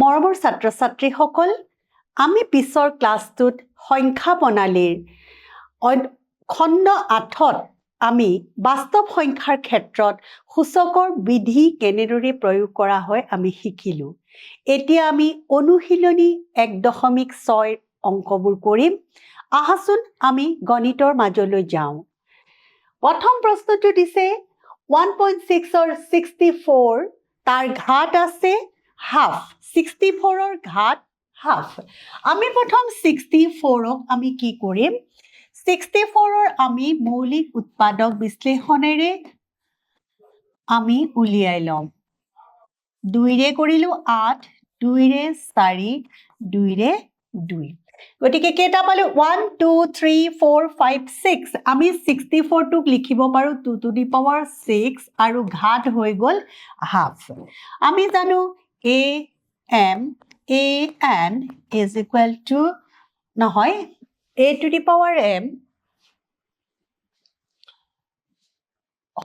মৰমৰ ছাত্ৰ-ছাত্ৰীসকল, আমি পিছৰ ক্লাছটোত সংখ্যা প্ৰণালীৰ খণ্ড 8ত আমি বাস্তৱ সংখ্যাৰ ক্ষেত্ৰত সূচকৰ বিধি কেনেদৰে প্ৰয়োগ কৰা হয় আমি শিকিলো। এতিয়া আমি অনুশীলনী 1.6 অংকবোৰ কৰিম। আহাচোন আমি গণিতৰ মাজলৈ যাওঁ। প্ৰথম প্ৰশ্নটো দিছে 1.6 ৰ 64 তাৰ ঘাত আছে হাফ। 64ৰ ঘাত হাফ। আমি প্ৰথম 64ক আমি কি কৰিম? 64ৰ আমি মৌলিক উৎপাদক বিশ্লেষণেৰে আমি উলিয়াই ল'ম। 2ৰে কৰিলো 8, 2ৰে 4, 2ৰে 2। গতিকে কেইটা পালো? 1, 2, 3, 4, 5, 6। আমি 64টোক লিখিব পাৰো 2 to the power 6 আৰু ঘাত হৈ গ'ল হাফ। আমি জানো an is equal to নহয় a to the power m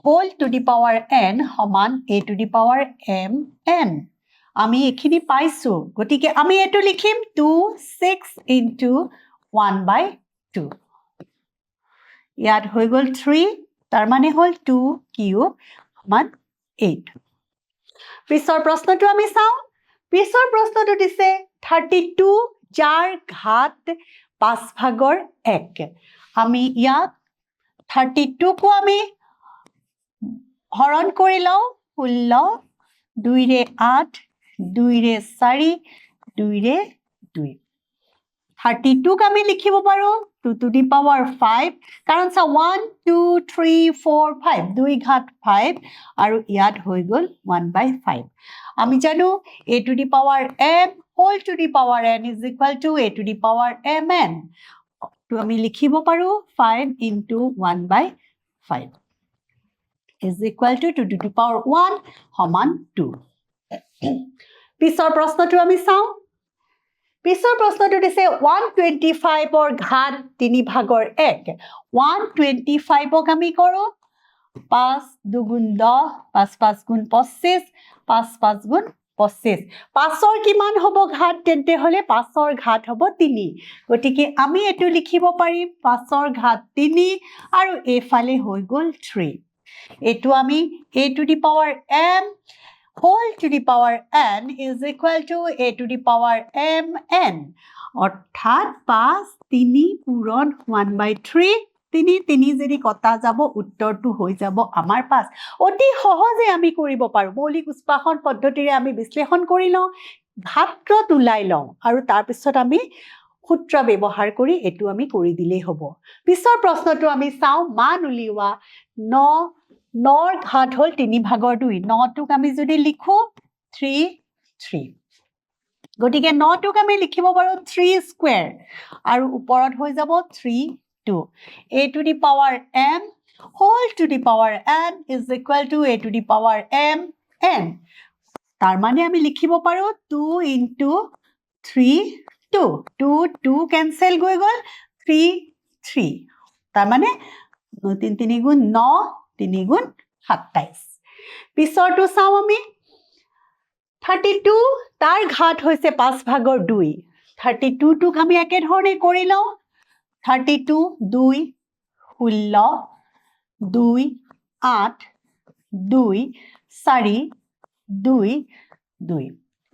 whole to the power n সমান a to the power mn। আমি এখিনি পাইছো। গতিকে আমি এটো লিখিম 2, 6 into 1/2। ইয়াত হৈ গ'ল 3, তাৰ মানে হ'ল 2 কিউব সমান 8। পিছৰ প্ৰশ্নটো আমি চাওঁ। পিছৰ প্ৰশ্নটো দিছে 32 যাৰ ঘাত 5/1। আমি ইয়াক 32কো আমি হৰণ কৰি লওঁ 16, 2ৰে 8, 2ৰে 4, 2ৰে 2। 32ক আমি লিখিব পাৰো 2 to the power 5 কাৰণ চা 1, 2, 3, 4, 5 2 ঘাত 5 আৰু ইয়াত হৈ গ'ল 1/5। আমি জানো a to the power m whole to the power n is equal to a to the power mn। তো আমি লিখিব পাৰো 5 into 1/5 is equal to 2 to the power 1 সমান 2। পিছৰ প্ৰশ্নটো আমি চাওঁ। পিছৰ প্ৰশ্নটো দিছে 125ৰ ঘাত 3/1। 125ক আমি কৰো 5 2 গুণ 10, 5 5 গুণ 25, 5 5 গুণ 25। 5ৰ কিমান হ'ব ঘাত? তেন্তে হলে 5ৰ ঘাত হ'ব 3। গতিকে আমি এটো লিখিব পাৰিম 5ৰ ঘাত 3 আৰু এফালে হৈ গ'ল 3। এটো আমি a to the power m whole to the power n is equal to a to the power mn। অৰ্থাৎ 5 3 পূৰণ 1/3। 3 যদি কটা যাব উত্তৰটো হৈ যাব আমাৰ 5। অতি সহজে আমি কৰিব পাৰো। মৌলিক উৎপাদন পদ্ধতিৰে আমি বিশ্লেষণ কৰি লওঁ, ঘাতত ওলাই লওঁ আৰু তাৰ পিছত আমি সূত্ৰ ব্যৱহাৰ কৰি এটো আমি কৰি দিলেই হ'ব। পিছৰ প্ৰশ্নটো আমি চাওঁ। মান উলিওৱা 9ৰ ঘাত হ'ল 3/2। 9টোক আমি যদি লিখো 3 3। গতিকে 9টোক আমি লিখিব পাৰো 3 স্কয়াৰ আৰু ওপৰত হৈ যাব 3 2। a to the power m whole to the power n is equal to a to the power m n। তাৰ মানে আমি লিখিব পাৰো 2 into 3 2। 2 2 কেনসেল গৈ গ'ল 3 3। তাৰ মানে 9 3 3 গুণ 9 3 গুণ 27। পিছৰটো চাওঁ আমি। 32 তাৰ ঘাত হৈছে 5/2। 32টোক আমি একে ধৰণে কৰি লওঁ 32 2 16 2 8 2 4 2 2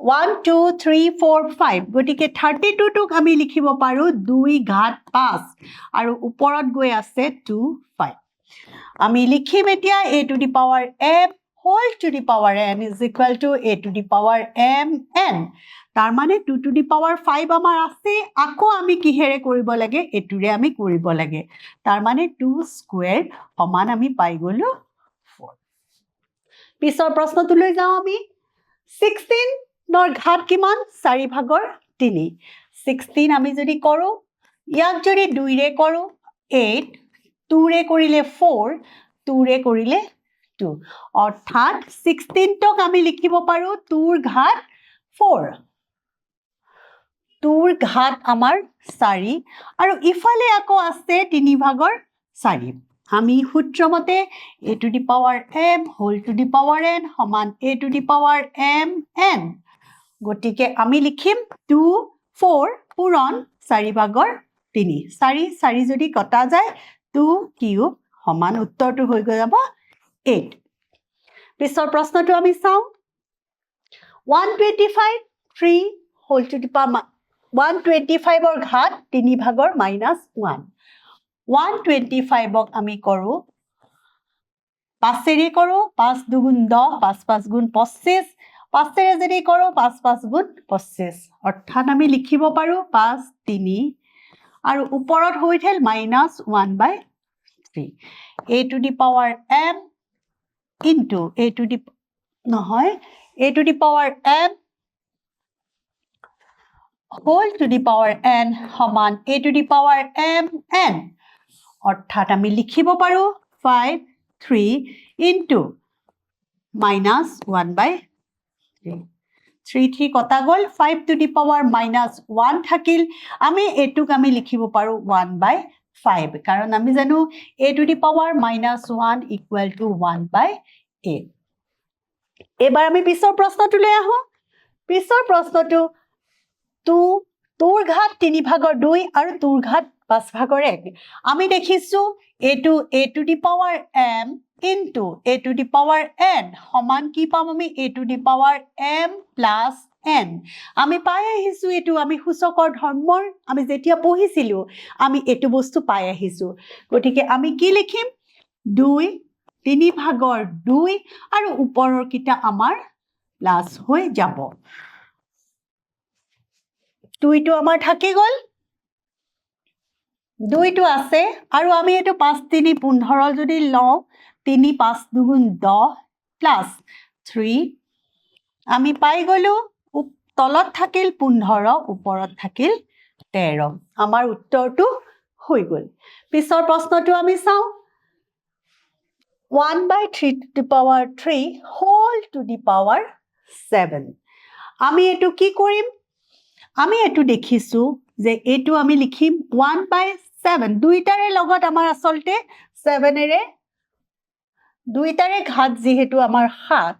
1 2 3 4 5। গতিকে 32টোক আমি লিখিব পাৰো 2 ঘাত 5 আৰু ওপৰত গৈ আছে 2 5। আমি লিখিম এতিয়া a to the power m whole to the power n is equal to a to the power mn। তাৰ মানে 2 to the power 5 আমাৰ আছে, আকৌ আমি কিহেৰে কৰিব লাগে? এটোৰে আমি কৰিব লাগে। তাৰ মানে 2 স্কয়াৰ সমান আমি পাই গলো 4। পিছৰ প্ৰশ্নটোলৈ যাওঁ আমি। 16ৰ ঘাত কিমান? 4/3। 16 আমি যদি কৰো, ইয়াক যদি 2ৰে কৰো 8, 2ৰে কৰিলে 4, 2ৰে কৰিলে 2। অৰ্থাৎ 16টোক আমি লিখিব পাৰো 2ৰ ঘাত 4। 2ৰ ঘাত আমাৰ 4 আৰু ইফালে আকৌ আছে 3/4। আমি সূত্ৰ মতে a to the power m whole to the power n সমান a to the power mn। গতিকে আমি লিখিম 2 4 পূৰণ 4 ভাগৰ 3 4 4 যদি কটা যায় 2 কিউব সমান উত্তৰটো হৈ যাব 8 পিছৰ প্ৰশ্নটো আমি চাওঁ 125 3 whole to the power 125 ৰ ঘাত 3 ভাগৰ -1 125 আমি কৰো 5 এৰে কৰো 5 2 10 5 5 25 5 এৰে যদি কৰো 5 5 25 অৰ্থাৎ আমি লিখিব পাৰো 5 3 আৰু ওপৰত হৈ থাল -1/3 a to the power m into a to the নহয় a to the power m whole to the power n সমান a to the power m n অৰ্থাৎ আমি লিখিব পাৰো 5 3 into -1/3 3 3 কটা গল 5 to the power -1 থাকিল আমি এটুক আমি লিখিব পাৰো 1/5 কাৰণ আমি জানো a to the power -1 equal to 1/8 এবাৰ আমি পিছৰ প্ৰশ্নটোলৈ আহো পিছৰ প্ৰশ্নটো তোৰ ঘাত 3 ভাগৰ 2 আৰু তোৰ ঘাত 5 ভাগৰ 1 আমি দেখিছো এটো a to the power m into a to the power n সমান কি পাম আমি a to the power m plus n আমি পাই আহিছো এটো আমি সূচকৰ ধৰ্মৰ আমি যেতিয়া পঢ়িছিলো আমি এটো বস্তু পাই আহিছো গতিকে আমি কি লিখিম 2 3 ভাগৰ 2 আৰু ওপৰৰ কিটা আমাৰ প্লাস হৈ যাব 2 টো আমাৰ থাকি গল 2 টো আছে আৰু আমি এটো 5 3 15 যদি লও 3 5 2 10 প্লাস 3 আমি পাই গলো তলত থাকিল 15 ওপৰত থাকিল 13 আমাৰ উত্তৰটো হৈ গল পিছৰ প্ৰশ্নটো আমি চাও 1/3 to the power 3 whole to the power 7 আমি এটো কি কৰিম আমি এটো দেখিছো যে এটো আমি লিখিম 1/7 দুইটাৰে লগত আমাৰ আসলতে 7 এৰে দুইটাৰে ঘাত যেহেতু আমাৰ 7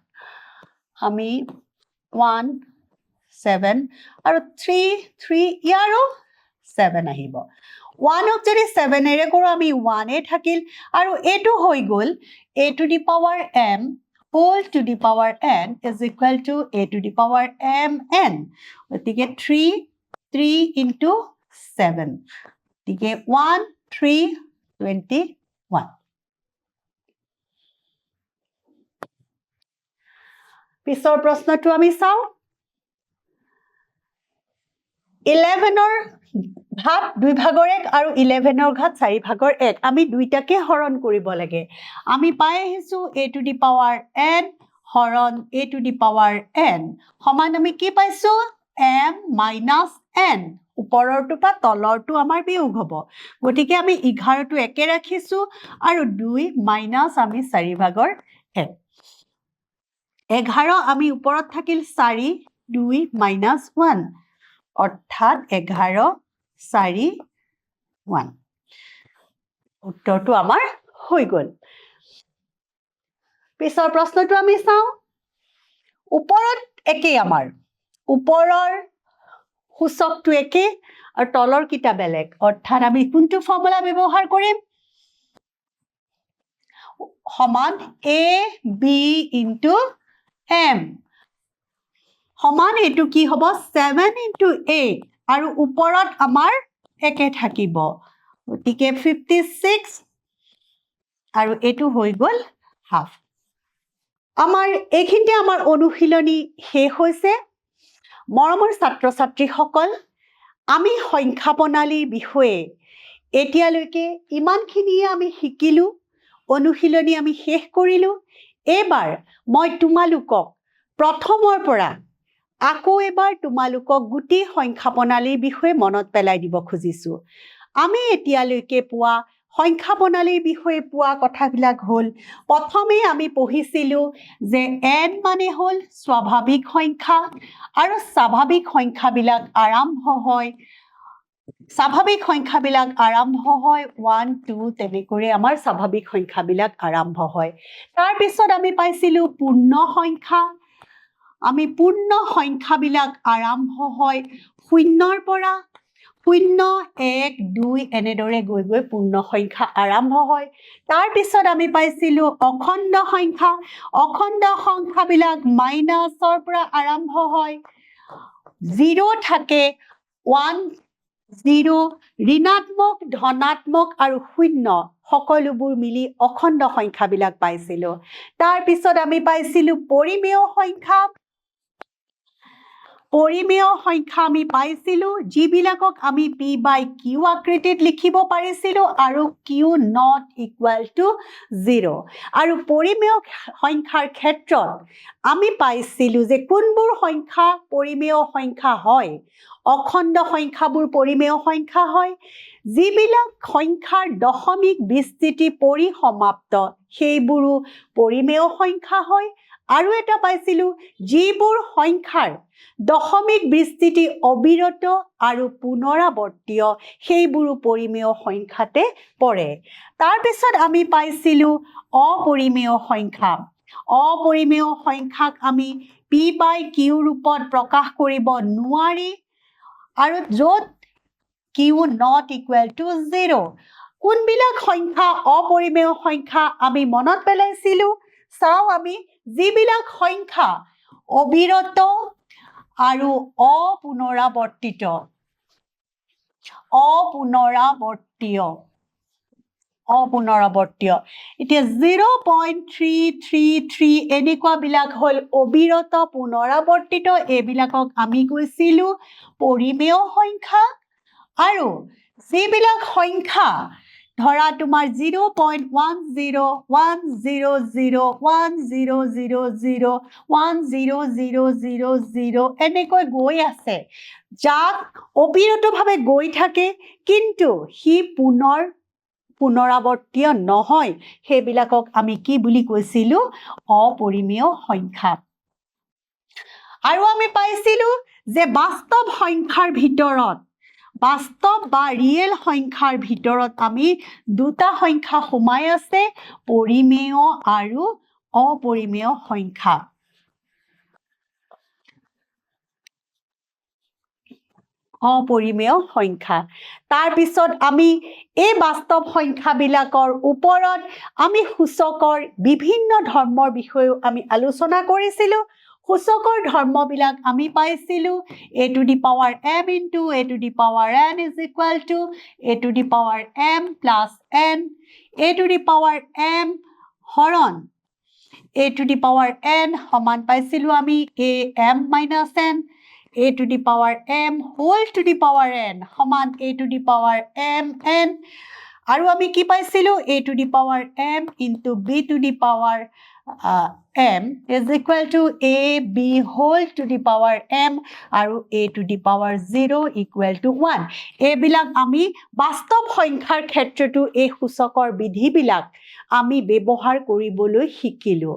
আমি 1 7 আৰু 3 3 ইয়াৰো 7 আহিব 1 ক যদি 7 এৰে কৰো আমি 1 এ থাকিল আৰু এটো হৈ গল a to the power m whole to the power n is equal to a to the power mn গতিকে 3 3 into 7 গতিকে 1 3 21 পিছৰ প্ৰশ্নটো আমি চাও 11 ৰ ঘাত 2 ভাগৰ 1 আৰু 11 ৰ ঘাত 4 ভাগৰ 1 আমি দুইটাকে হৰণ কৰিব লাগে আমি পাই আহিছো a to the power n হৰণ a to the power n সমান আমি কি পাইছো m minus n ওপৰৰটো পা তলৰটো আমাৰ বিয়োগ হ'ব গতিকে আমি 11 টো একে ৰাখিছো আৰু 2 মাইনাস আমি 4 ভাগৰ 1 11 আমি ওপৰত থাকিল 4 2 minus 1 অৰ্থাৎ 11 4 1 উত্তৰটো আমাৰ হৈ গল পিছৰ প্ৰশ্নটো আমি চাও ওপৰত একে আমাৰ ওপৰৰ সূচকটো একে আৰু তলৰ কিটা বেলেগ অৰ্থাৎ আমি কোনটো ফৰ্মুলা ব্যৱহাৰ কৰিম সমান a b into m সমান এটো কি হ'ব 7 into 8 আৰু ওপৰত আমাৰ একে থাকিব গতিকে 56 আৰু এটো হৈ গল হাফ আমাৰ এইখিনিতে আমাৰ অনুশীলনী শেষ হৈছে মৰমৰ ছাত্ৰ ছাত্ৰীসকল আমি সংখ্যা প্ৰণালীৰ বিষয়ে এতিয়ালৈকে ইমানখিনিয়ে আমি শিকিলো অনুশীলনী আমি শেষ কৰিলো এবাৰ মই তোমালোকক প্ৰথমৰ পৰা আকৌ এবাৰ তোমালোকক গুটি সংখ্যা প্ৰণালীৰ বিষয়ে মনত পেলাই দিব খুজিছো আমি এতিয়ালৈকে পোৱা সংখ্যা প্ৰণালীৰ বিষয়ে পোৱা কথাবিলাক হল প্ৰথমে আমি পঢ়িছিলো যে n মানে হল স্বাভাৱিক সংখ্যা আৰু স্বাভাৱিক সংখ্যাবিলাক আৰম্ভ হয় স্বাভাৱিক সংখ্যাবিলাক আৰম্ভ হয় 1 2 তেনেকৈ আমাৰ স্বাভাৱিক সংখ্যাবিলাক আৰম্ভ হয় তাৰ পিছত আমি পাইছিলো পূৰ্ণ সংখ্যা আমি পূৰ্ণ সংখ্যাবিলাক আৰম্ভ হয় শূন্যৰ পৰা 0 1 2 এনেদৰে গৈ গৈ পূৰ্ণ সংখ্যা আৰম্ভ হয় তাৰ পিছত আমি পাইছিলো অখণ্ড সংখ্যাবিলাক মাইনাসৰ পৰা আৰম্ভ হয় 0 থাকে 1 0 ঋণাত্মক ধনাত্মক আৰু শূন্য সকলোবোৰ মিলি অখণ্ড সংখ্যাবিলাক পাইছিলো তাৰ পিছত আমি পাইছিলো পৰিমেয় সংখ্যা আমি পাইছিলো যিবিলাকক আমি p by q আকৃতিত লিখিব পাৰিছিলো আৰু q not equal to 0 আৰু পৰিমেয় সংখ্যাৰ ক্ষেত্ৰত আমি পাইছিলো যে কোনবোৰ সংখ্যা পৰিমেয় সংখ্যা হয় অখণ্ড সংখ্যাবোৰ পৰিমেয় সংখ্যা হয় যিবিলাক সংখ্যাৰ দশমিক বিস্তৃতি পৰিসমাপ্ত সেইবোৰো পৰিমেয় সংখ্যা হয় আৰু এটা পাইছিলো যিবোৰ সংখ্যাৰ দশমিক বিস্তৃতি অবিৰত আৰু পুনৰাবৰ্তীয় সেইবোৰো পৰিমেয় সংখ্যাতে পৰে তাৰ পিছত আমি পাইছিলো অপৰিমেয় সংখ্যাক আমি p by q ৰূপত প্ৰকাশ কৰিব নোৱাৰি আৰু য'ত q not equal to 0 কোনবিলাক সংখ্যা অপৰিমেয় সংখ্যা আমি মনত পেলাইছিলো চাও আমি যিবিলাক সংখ্যা অবিৰত আৰু অপুনৰাবৰ্তিত এতিয়া 0.333 এনেকুৱা বিলাক হল অবিৰত পুনৰাবৰ্তিত এইবিলাকক আমি কৈছিলো পৰিমেয় সংখ্যা আৰু যিবিলাক সংখ্যা ধৰা তোমাৰ 0.10010001000 এনেকৈ গৈ আছে যাক অবিৰতভাৱে গৈ থাকে কিন্তু হি পুনৰাবৰ্তীয় নহয় সেইবিলাকক আমি কি বুলি কৈছিলো অপৰিমেয় সংখ্যা আৰু আমি পাইছিলো যে বাস্তৱ সংখ্যাৰ ভিতৰত বাস্তৱ বা ৰিয়েল সংখ্যাৰ ভিতৰত আমি দুটা সংখ্যা সোমাই আছে পৰিমেয় আৰু অপৰিমেয় সংখ্যা তাৰ পিছত আমি এই বাস্তৱ সংখ্যাবিলাকৰ ওপৰত আমি সূচকৰ বিভিন্ন ধৰ্মৰ বিষয়েও আমি আলোচনা কৰিছিলো সূচকৰ ধৰ্মবিলাক আমি পাইছিলো a to the power m into a to the power n is equal to a to the power m plus n a to the power m হৰণ a to the power n সমান পাইছিলো আমি a m minus n a to the power m whole to the power n সমান a to the power m n আৰু আমি কি পাইছিলো a to the power m into b to the power m is equal to a b whole to the power m আৰু a to the power 0 equal to 1 এইবিলাক আমি বাস্তৱ সংখ্যাৰ ক্ষেত্ৰতো এই সূচকৰ বিধিবিলাক আমি ব্যৱহাৰ কৰিবলৈ শিকিলো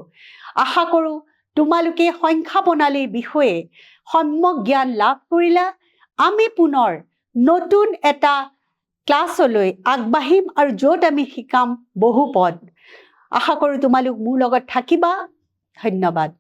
আশা কৰো তোমালোকে সংখ্যা প্ৰণালীৰ বিষয়ে সম্যক জ্ঞান লাভ কৰিলা আমি পুনৰ নতুন এটা ক্লাছলৈ আগবাঢ়িম আৰু য'ত আমি শিকাম বহুপদ আশা কৰো তোমালোক মোৰ লগত থাকিবা ধন্যবাদ